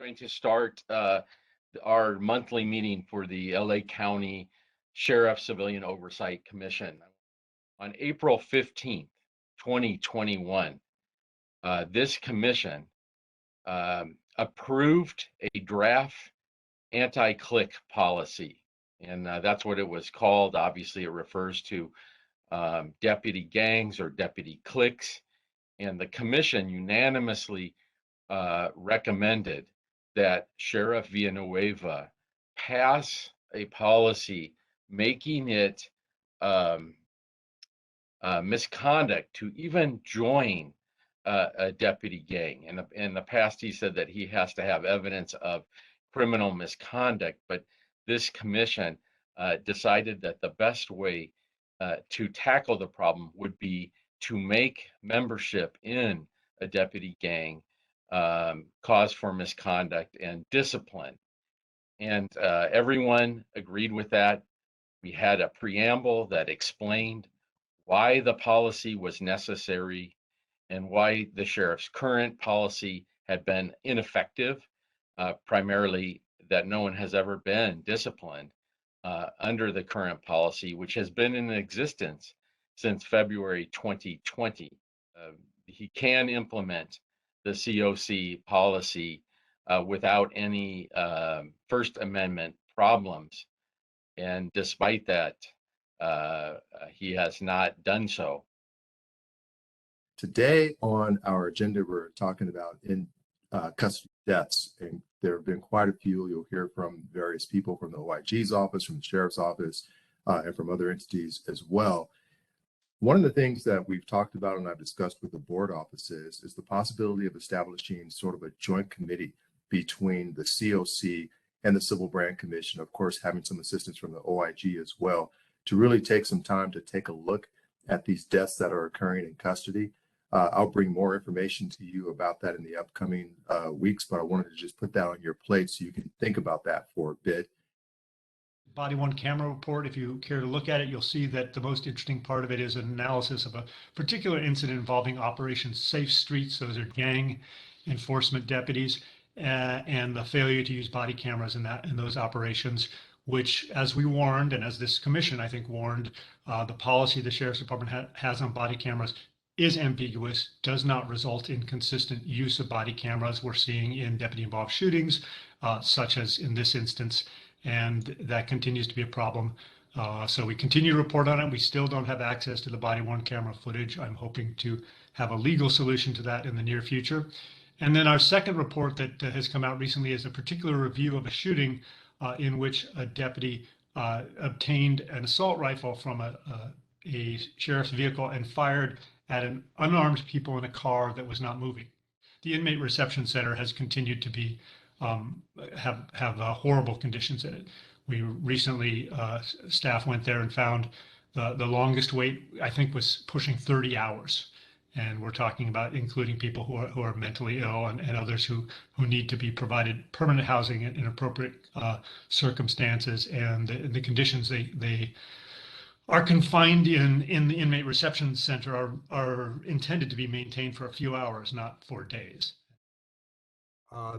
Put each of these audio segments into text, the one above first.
Going to start our monthly meeting for the LA County Sheriff Civilian Oversight Commission. On April 15th, 2021, this commission approved a draft anti-click policy, and that's what it was called. Obviously, it refers to deputy gangs or deputy cliques, and the commission unanimously recommended that Sheriff Villanueva pass a policy making it misconduct to even join a deputy gang. And in the past, he said that he has to have evidence of criminal misconduct, but this commission decided that the best way to tackle the problem would be to make membership in a deputy gang cause for misconduct and discipline. And everyone agreed with that. We had a preamble that explained why the policy was necessary and why the sheriff's current policy had been ineffective, primarily that no one has ever been disciplined under the current policy, which has been in existence since February 2020. He can implement the COC policy without any First Amendment problems. And despite that, he has not done so. Today on our agenda, we're talking about in custody deaths, and there have been quite a few. You'll hear from various people from the OIG's office, from the sheriff's office, and from other entities as well. One of the things that we've talked about and I've discussed with the board offices is the possibility of establishing sort of a joint committee between the COC and the Civil Brand Commission, of course, having some assistance from the OIG as well, to really take some time to take a look at these deaths that are occurring in custody. I'll bring more information to you about that in the upcoming weeks, but I wanted to just put that on your plate so you can think about that for a bit. Body worn camera report, if you care to look at it, you'll see that the most interesting part of it is an analysis of a particular incident involving Operation Safe Streets. Those are gang enforcement deputies, and the failure to use body cameras in those operations, which, as we warned, and as this commission, I think, warned, the policy the Sheriff's Department has on body cameras is ambiguous, does not result in consistent use of body cameras we're seeing in deputy-involved shootings, such as in this instance, and that continues to be a problem. So we continue to report on it. We still don't have access to the body-worn camera footage. I'm hoping to have a legal solution to that in the near future. And then our second report that has come out recently is a particular review of a shooting in which a deputy obtained an assault rifle from a sheriff's vehicle and fired at an unarmed people in a car that was not moving. The inmate reception center has continued to be have horrible conditions in it. We recently, staff went there and found the longest wait, I think, was pushing 30 hours. And we're talking about including people who are mentally ill and others who need to be provided permanent housing in appropriate circumstances. And the conditions they are confined in the inmate reception center are intended to be maintained for a few hours, not for days.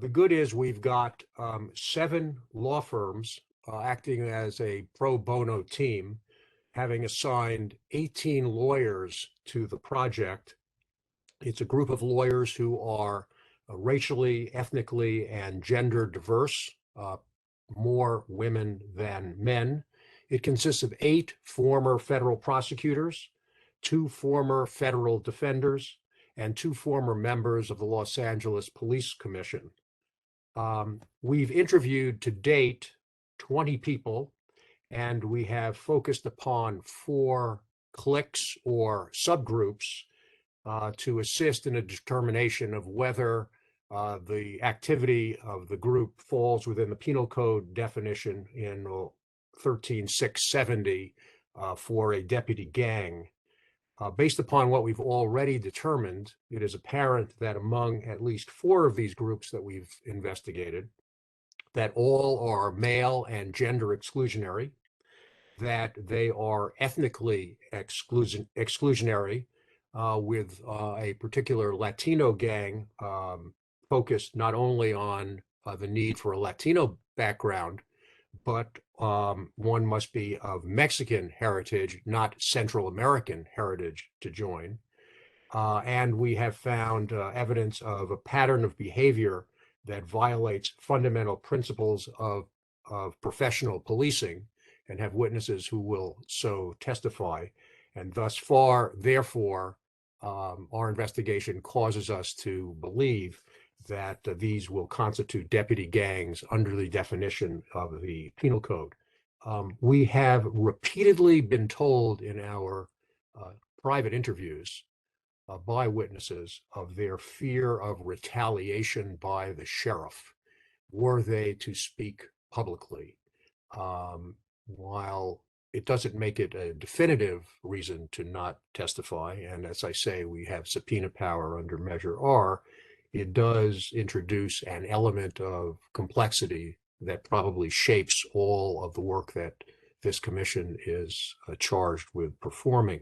The good is we've got 7 law firms acting as a pro bono team, having assigned 18 lawyers to the project. It's a group of lawyers who are racially, ethnically, and gender diverse, more women than men. It consists of 8 former federal prosecutors, 2 former federal defenders, and 2 former members of the Los Angeles Police Commission. We've interviewed to date 20 people, and we have focused upon 4 cliques or subgroups to assist in a determination of whether the activity of the group falls within the penal code definition in 13670 for a deputy gang. Based upon what we've already determined, it is apparent that among at least 4 of these groups that we've investigated, that all are male and gender exclusionary, that they are ethnically exclusionary, with a particular Latino gang focused not only on the need for a Latino background, but one must be of Mexican heritage, not Central American heritage, to join. And we have found evidence of a pattern of behavior that violates fundamental principles of professional policing, and have witnesses who will so testify. And thus far, therefore, our investigation causes us to believe that these will constitute deputy gangs under the definition of the penal code. We have repeatedly been told in our private interviews by witnesses of their fear of retaliation by the sheriff were they to speak publicly. While it doesn't make it a definitive reason to not testify, and as I say, we have subpoena power under Measure R, it does introduce an element of complexity that probably shapes all of the work that this commission is charged with performing.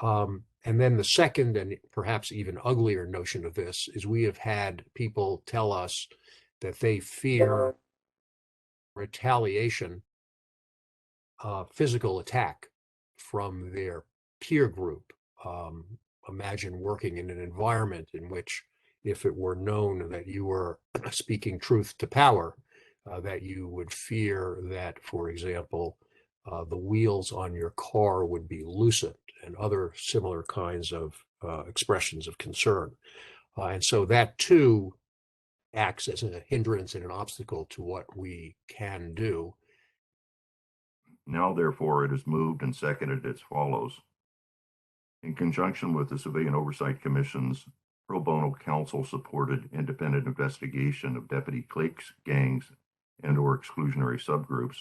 And then the second and perhaps even uglier notion of this is we have had people tell us that they fear retaliation, physical attack from their peer group. Imagine working in an environment in which, if it were known that you were speaking truth to power, that you would fear that, for example, the wheels on your car would be loosened, and other similar kinds of expressions of concern. And so that too acts as a hindrance and an obstacle to what we can do. Now, therefore, it is moved and seconded as follows. In conjunction with the Civilian Oversight Commission's pro bono counsel-supported independent investigation of deputy cliques, gangs, and/or exclusionary subgroups,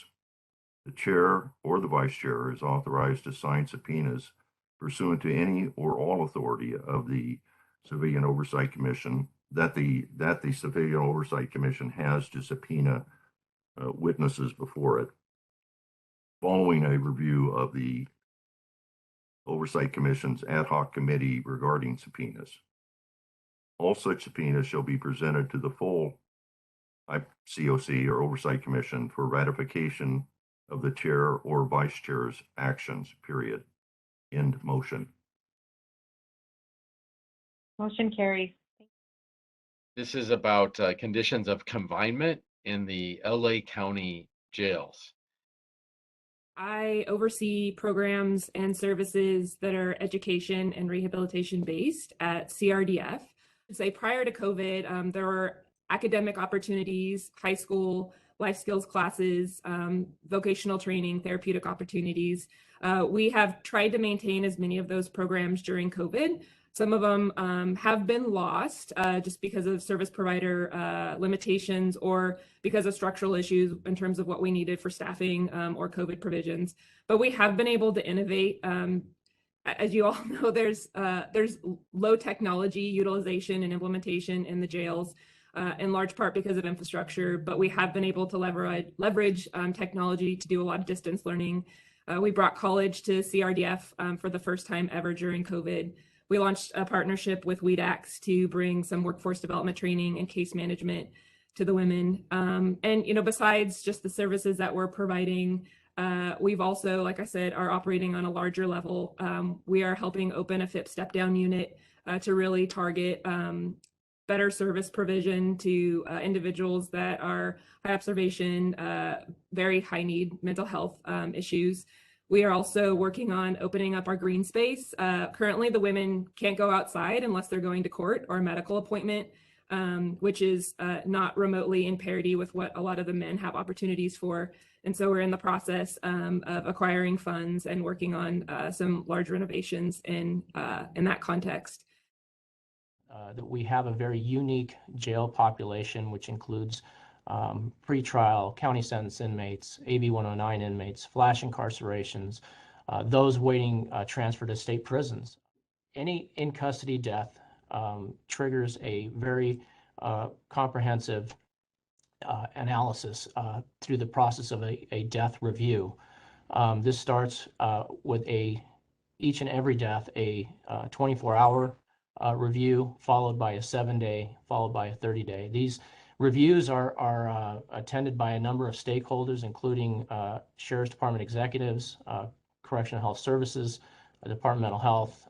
the chair or the vice chair is authorized to sign subpoenas pursuant to any or all authority of the Civilian Oversight Commission that the Civilian Oversight Commission has to subpoena witnesses before it, following a review of the Oversight Commission's ad hoc committee regarding subpoenas. All such subpoenas shall be presented to the full COC or Oversight Commission for ratification of the chair or vice chair's actions, period. End motion. Motion carries. This is about conditions of confinement in the LA County jails. I oversee programs and services that are education and rehabilitation based at CRDF. Say prior to COVID, there were academic opportunities, high school, life skills classes, vocational training, therapeutic opportunities. We have tried to maintain as many of those programs during COVID. Some of them have been lost just because of service provider limitations or because of structural issues in terms of what we needed for staffing or COVID provisions. But we have been able to innovate. As you all know, there's low technology utilization and implementation in the jails, in large part because of infrastructure, but we have been able to leverage technology to do a lot of distance learning. We brought college to CRDF for the first time ever during COVID. We launched a partnership with WEDAX to bring some workforce development training and case management to the women. And, you know, besides just the services that we're providing, we've also, like I said, are operating on a larger level. We are helping open a FIP step-down unit to really target better service provision to individuals that are high observation, very high need mental health issues. We are also working on opening up our green space. Currently, the women can't go outside unless they're going to court or a medical appointment, which is not remotely in parity with what a lot of the men have opportunities for. And so we're in the process of acquiring funds and working on some large renovations in that context. That we have a very unique jail population, which includes pretrial, county sentence inmates, AB 109 inmates, flash incarcerations, those waiting transfer to state prisons. Any in-custody death triggers a very comprehensive analysis through the process of a death review. This starts with each and every death, a 24-hour review, followed by a 7-day, followed by a 30-day. These Reviews are attended by a number of stakeholders, including Sheriff's Department executives, Correctional Health Services, Departmental Health,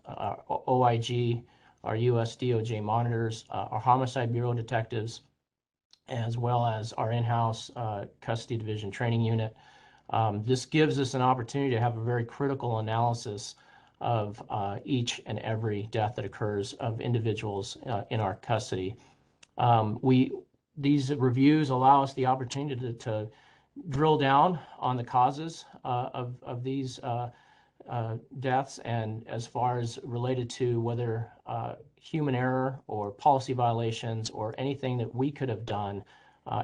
OIG, our U.S. DOJ monitors, our Homicide Bureau detectives, as well as our in-house custody division training unit. This gives us an opportunity to have a very critical analysis of each and every death that occurs of individuals in our custody. These reviews allow us the opportunity to drill down on the causes of these deaths, and as far as related to whether human error or policy violations or anything that we could have done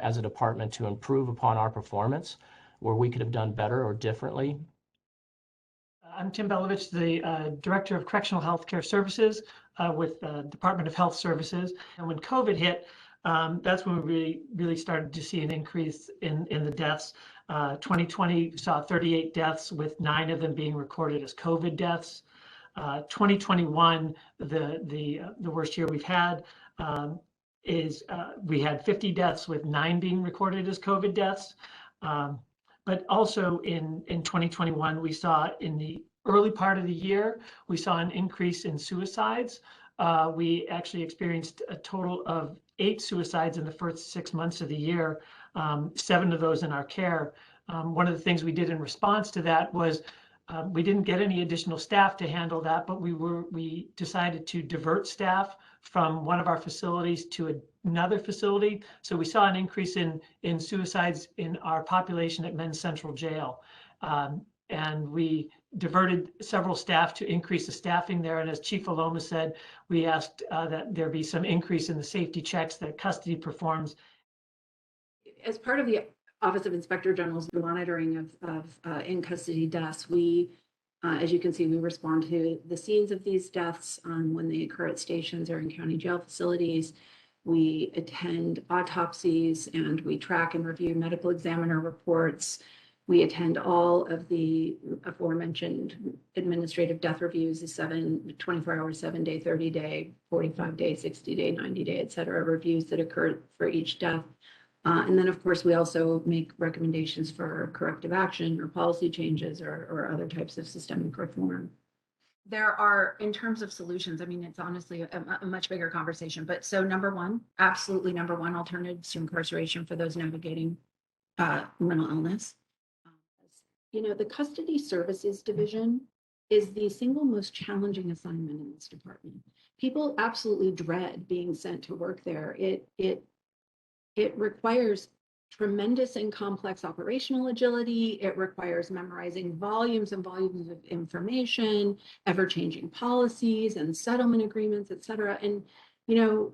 as a department to improve upon our performance, where we could have done better or differently. I'm Tim Belavich, the Director of Correctional Healthcare Services with Department of Health Services. And when COVID hit, that's when we really started to see an increase in the deaths. 2020 saw 38 deaths, with 9 of them being recorded as COVID deaths. 2021, the worst year we've had, we had 50 deaths, with 9 being recorded as COVID deaths. But also in 2021, we saw in the early part of the year, we saw an increase in suicides. We actually experienced a total of 8 suicides in the first 6 months of the year, 7 of those in our care. One of the things we did in response to that was we didn't get any additional staff to handle that, but we decided to divert staff from one of our facilities to another facility. So we saw an increase in suicides in our population at Men's Central Jail. And we diverted several staff to increase the staffing there. And as Chief Aloma said, we asked that there be some increase in the safety checks that custody performs. As part of the Office of Inspector General's monitoring of in-custody deaths, we, as you can see, we respond to the scenes of these deaths when they occur at stations or in county jail facilities. We attend autopsies, and we track and review medical examiner reports. We attend all of the aforementioned administrative death reviews, the 24-hour, 7-day, 30-day, 45-day, 60-day, 90-day, et cetera, reviews that occur for each death. And then, of course, we also make recommendations for corrective action or policy changes or other types of systemic reform. There are, in terms of solutions, I mean, it's honestly a much bigger conversation. But so number one, absolutely number one, alternatives to incarceration for those navigating mental illness. You know, the Custody Services Division is the single most challenging assignment in this department. People absolutely dread being sent to work there. It requires tremendous and complex operational agility. It requires memorizing volumes and volumes of information, ever-changing policies and settlement agreements, et cetera. And, you know,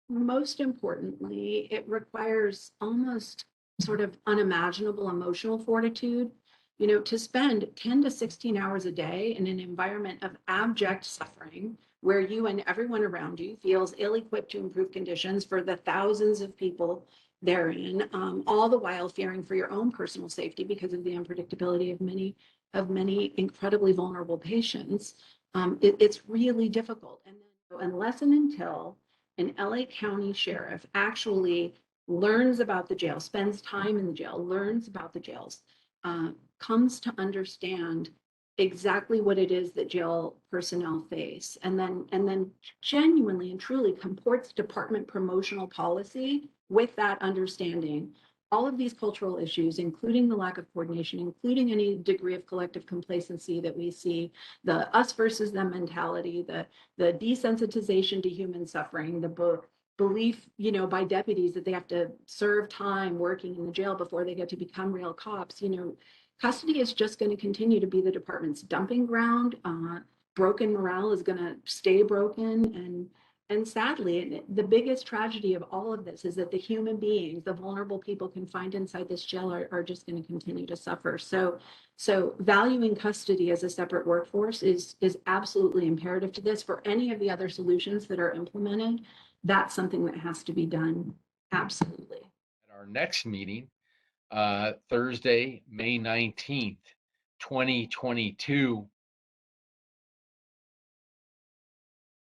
most importantly, it requires almost sort of unimaginable emotional fortitude, you know, to spend 10 to 16 hours a day in an environment of abject suffering, where you and everyone around you feels ill-equipped to improve conditions for the thousands of people therein, all the while fearing for your own personal safety because of the unpredictability of many incredibly vulnerable patients. It's really difficult. And then, unless and until an LA County sheriff actually learns about the jail, spends time in the jail, learns about the jails, comes to understand exactly what it is that jail personnel face, and then genuinely and truly comports department promotional policy with that understanding, all of these cultural issues, including the lack of coordination, including any degree of collective complacency that we see, the us versus them mentality, the desensitization to human suffering, the belief, you know, by deputies that they have to serve time working in the jail before they get to become real cops. You know, custody is just going to continue to be the department's dumping ground. Broken morale is going to stay broken. And sadly, the biggest tragedy of all of this is that the human beings, the vulnerable people confined inside this jail are just going to continue to suffer. So valuing custody as a separate workforce is absolutely imperative to this. For any of the other solutions that are implemented, that's something that has to be done. Absolutely. At our next meeting, Thursday, May 19th, 2022,